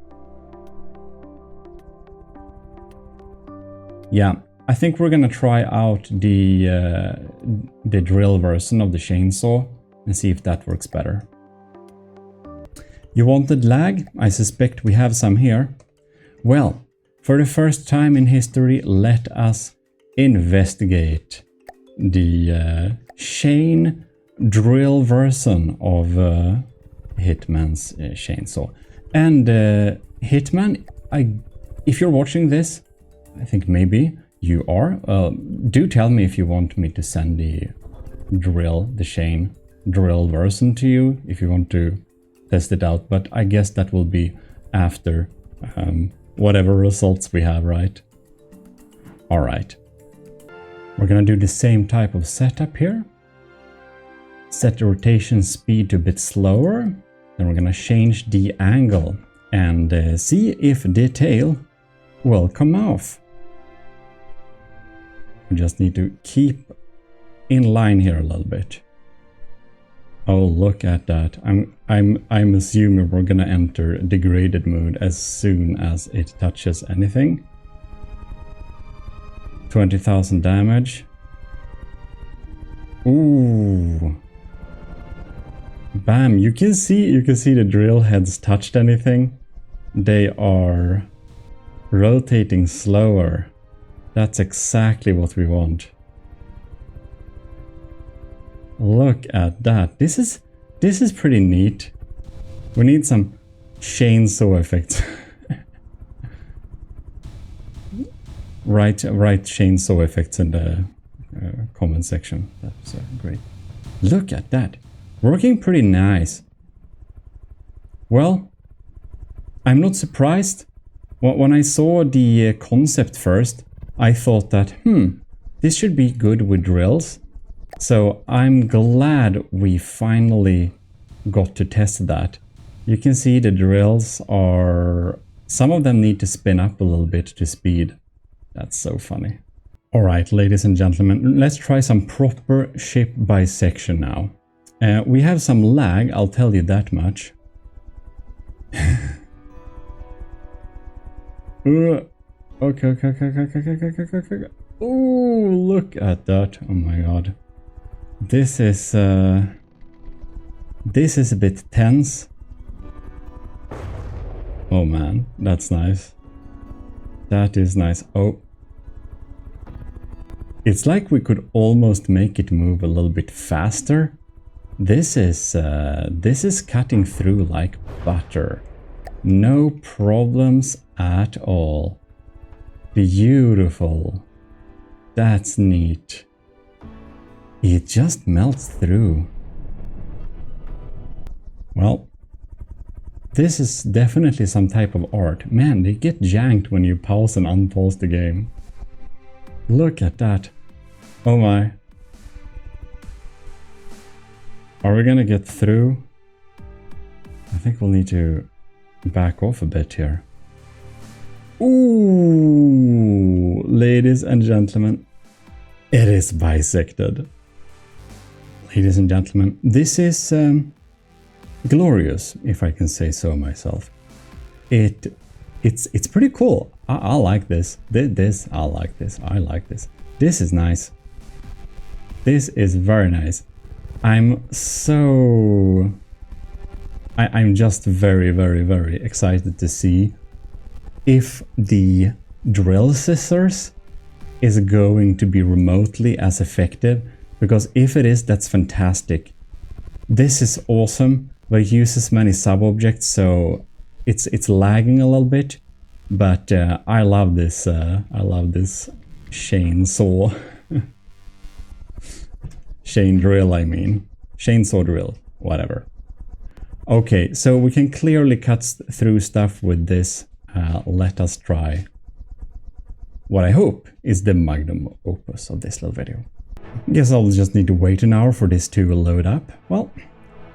Yeah, I think we're gonna try out the drill version of the chainsaw and see if that works better. You wanted lag? I suspect we have some here. Well, for the first time in history, let us investigate the chain drill version of Hitman's chainsaw. And Hitman, if you're watching this, I think maybe you are, do tell me if you want me to send the chain drill version to you, if you want to test it out, but I guess that will be after whatever results we have, right? All right. We're gonna do the same type of setup here. Set the rotation speed to a bit slower. Then we're gonna change the angle and see if the tail will come off. We just need to keep in line here a little bit. Oh, look at that. I'm assuming we're gonna enter degraded mode as soon as it touches anything. 20,000 damage. Ooh. Bam, you can see the drill heads touched anything. They are rotating slower. That's exactly what we want. Look at that. This is pretty neat. We need some chainsaw effects. Write chainsaw effects in the comment section. That's great. Look at that. Working pretty nice. Well, I'm not surprised. When I saw the concept first, I thought that, this should be good with drills. So I'm glad we finally got to test that. You can see the drills are... some of them need to spin up a little bit to speed. That's so funny. Alright, ladies and gentlemen, let's try some proper ship bisection now. We have some lag, I'll tell you that much. Okay. Oh, look at that. Oh my god. This is a bit tense. Oh man, that's nice. That is nice. Oh. It's like we could almost make it move a little bit faster. This is cutting through like butter. No problems at all. Beautiful. That's neat. It just melts through. Well, this is definitely some type of art. Man, they get janked when you pause and unpause the game. Look at that. Oh my. Are we gonna get through? I think we'll need to back off a bit here. Ooh, ladies and gentlemen, it is bisected. Ladies and gentlemen, this is glorious, if I can say so myself. It's pretty cool. I like this. I like this. I like this. This is nice. This is very nice. I'm just very excited to see if the drill scissors is going to be remotely as effective, because if it is, that's fantastic. This is awesome, but it uses many sub-objects, so it's lagging a little bit, but I love this chainsaw. Chain drill, I mean. Chainsaw drill, whatever. Okay, so we can clearly cut through stuff with this. Let us try what I hope is the magnum opus of this little video. Guess I'll just need to wait an hour for this to load up. Well,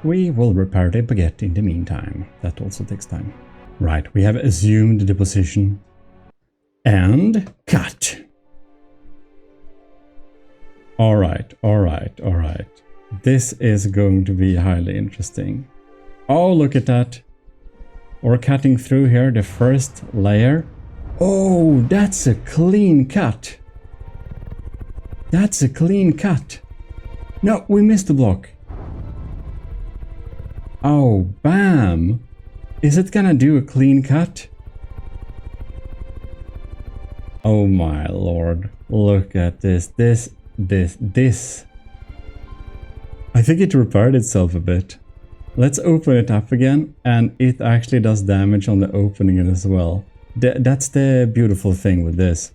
we will repair the baguette in the meantime. That also takes time. Right, we have assumed the position. And cut! Alright. This is going to be highly interesting. Oh, look at that. We're cutting through here the first layer. Oh, that's a clean cut. That's a clean cut. No, we missed the block. Oh, bam. Is it gonna do a clean cut? Oh my lord. Look at this. This. I think it repaired itself a bit. Let's open it up again, and it actually does damage on the opening as well. That's the beautiful thing with this.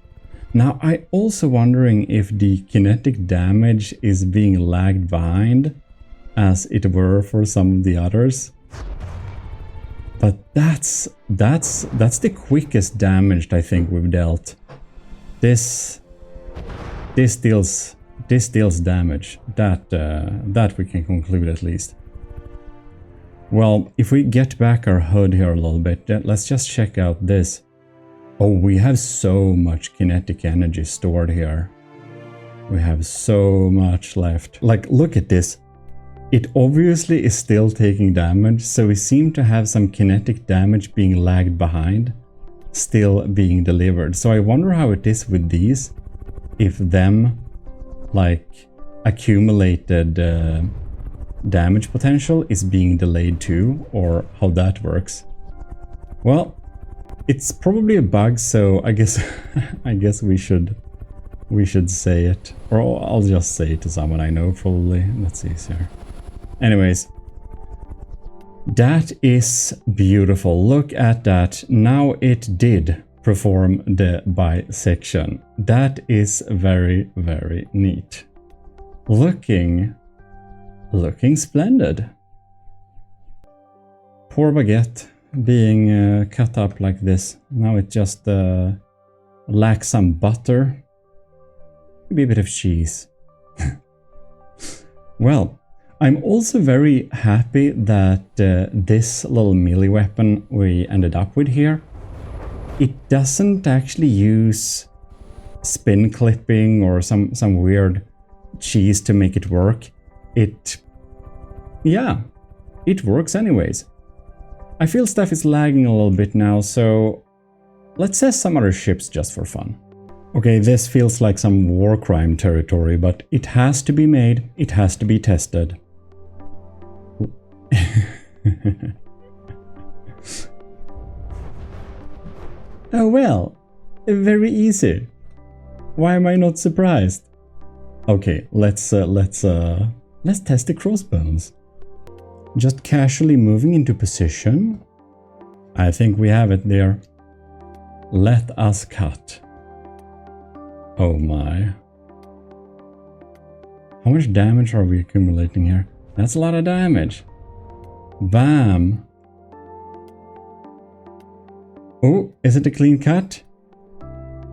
Now, I'm also wondering if the kinetic damage is being lagged behind, as it were for some of the others. But that's the quickest damage I think we've dealt. This deals damage. That we can conclude at least. Well, if we get back our HUD here a little bit, let's just check out this. Oh, we have so much kinetic energy stored here. We have so much left. Like, look at this. It obviously is still taking damage, so we seem to have some kinetic damage being lagged behind, still being delivered. So I wonder how it is with these, if them, like, accumulated damage potential is being delayed too, or how that works. Well, it's probably a bug, so I guess we should say it, or I'll just say it to someone I know probably. That's easier. Anyways, that is beautiful. Look at that. Now it did perform the bisection. That is very, very neat. Looking splendid. Poor baguette being cut up like this. Now it just lacks some butter. Maybe a bit of cheese. Well, I'm also very happy that this little melee weapon we ended up with here, it doesn't actually use spin clipping or some weird cheese to make it work. It works anyways. I feel stuff is lagging a little bit now, so let's test some other ships just for fun. Okay, this feels like some war crime territory, but it has to be made, it has to be tested. Oh well, very easy. Why am I not surprised? Okay, let's test the crossbones. Just casually moving into position. I think we have it there. Let us cut. Oh my. How much damage are we accumulating here? That's a lot of damage. Bam. Oh, is it a clean cut?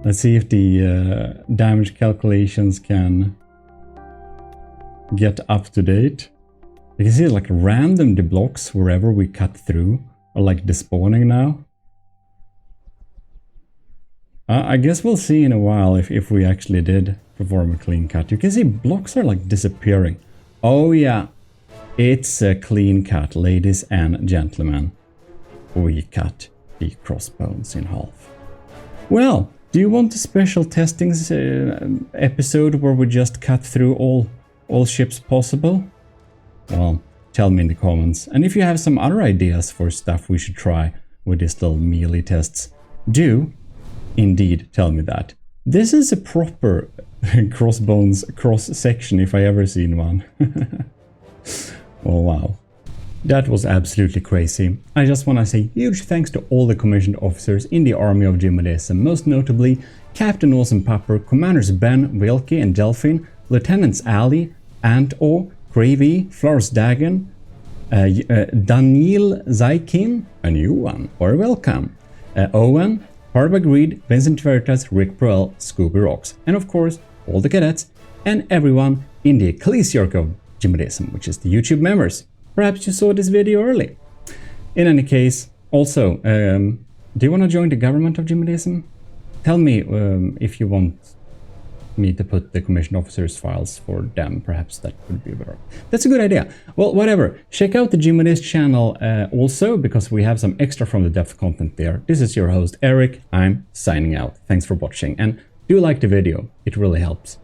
Let's see if the damage calculations can get up to date. You can see like random the blocks wherever we cut through are like despawning now. I guess we'll see in a while if we actually did perform a clean cut. You can see blocks are like disappearing. Oh yeah, it's a clean cut, ladies and gentlemen. We cut the crossbones in half. Well, do you want a special testings episode where we just cut through all ships possible? Well, tell me in the comments. And if you have some other ideas for stuff we should try with these little melee tests, do indeed tell me that. This is a proper crossbones cross-section if I ever seen one. Oh wow. That was absolutely crazy. I just want to say huge thanks to all the commissioned officers in the army of GMODISM, most notably Captain Awesome Pupper, Commanders Ben, Wilkie and Delphine, Lieutenants Ali, Ant-O, Gravy, Florsdagen, Daniel Zaikin, a new one, very welcome, Owen, Harbagreed, Vincent Veritas, Rick Perel, Scooby Rocks, and of course all the cadets and everyone in the Ecclesiarchy of GMODISM, which is the YouTube members. Perhaps you saw this video early. In any case, also, do you want to join the government of GMODISM? Tell me if you want me to put the commissioned officers' files for them. Perhaps that would be better. That's a good idea. Well, whatever. Check out the GMODISM channel also, because we have some extra from the depth content there. This is your host, Eric. I'm signing out. Thanks for watching, and do like the video. It really helps.